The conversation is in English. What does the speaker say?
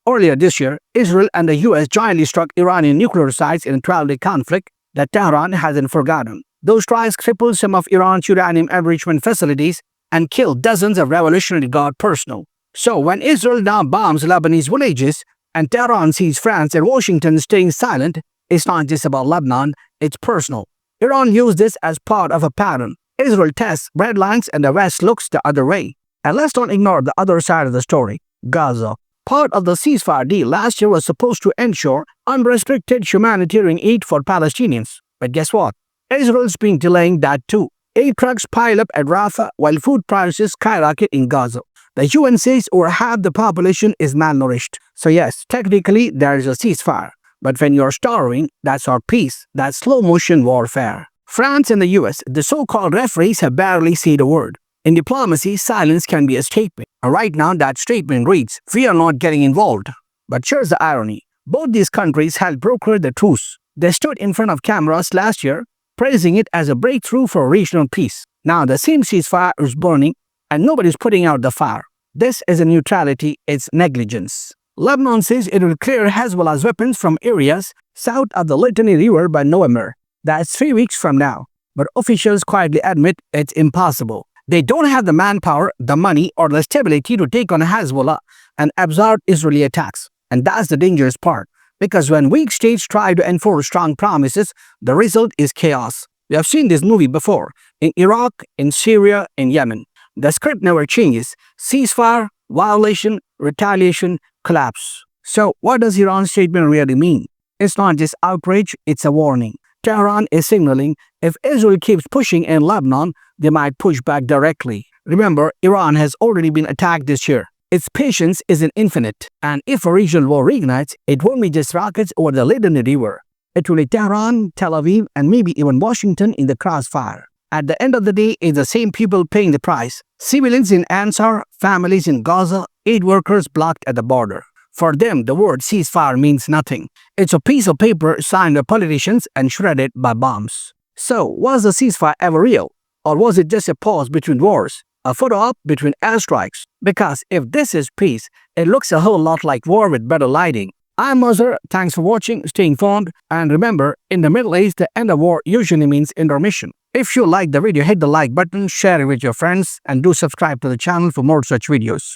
Earlier this year, Israel and the US jointly struck Iranian nuclear sites in a 12-day conflict that Tehran hasn't forgotten. Those strikes crippled some of Iran's uranium enrichment facilities and killed dozens of Revolutionary Guard personnel. So when Israel now bombs Lebanese villages and Tehran sees France and Washington staying silent, it's not just about Lebanon, it's personal. Iran used this as part of a pattern. Israel tests red lines and the West looks the other way. And let's not ignore the other side of the story, Gaza. Part of the ceasefire deal last year was supposed to ensure unrestricted humanitarian aid for Palestinians. But guess what? Israel's been delaying that too. Aid trucks pile up at Rafah while food prices skyrocket in Gaza. The UN says over half the population is malnourished. So yes, technically there is a ceasefire. But when you're starving, that's our peace. That's slow-motion warfare. France and the US, the so-called referees, have barely said a word. In diplomacy, silence can be a statement. And right now, that statement reads, "We are not getting involved." But here's the irony. Both these countries helped broker the truce. They stood in front of cameras last year, praising it as a breakthrough for regional peace. Now the same ceasefire is burning, and nobody's putting out the fire. This isn't neutrality, it's negligence. Lebanon says it will clear Hezbollah's weapons from areas south of the Litani River by November. That's 3 weeks from now. But officials quietly admit it's impossible. They don't have the manpower, the money, or the stability to take on Hezbollah and absorb Israeli attacks. And that's the dangerous part. Because when weak states try to enforce strong promises, the result is chaos. We have seen this movie before, in Iraq, in Syria, in Yemen. The script never changes. Ceasefire, violation, retaliation, collapse. So what does Iran's statement really mean? It's not just outrage, it's a warning. Tehran is signaling if Israel keeps pushing in Lebanon, they might push back directly. Remember, Iran has already been attacked this year. Its patience isn't infinite, and if a regional war reignites, it won't be just rockets over the Litani River. It will be Tehran, Tel Aviv, and maybe even Washington in the crossfire. At the end of the day, it's the same people paying the price. Civilians in Ansar, families in Gaza, aid workers blocked at the border. For them, the word ceasefire means nothing. It's a piece of paper signed by politicians and shredded by bombs. So, was the ceasefire ever real? Or was it just a pause between wars? A photo op between airstrikes? Because if this is peace, it looks a whole lot like war with better lighting. I'm Mazhar, thanks for watching, stay informed, and remember, in the Middle East, the end of war usually means intermission. If you like the video, hit the like button, share it with your friends, and do subscribe to the channel for more such videos.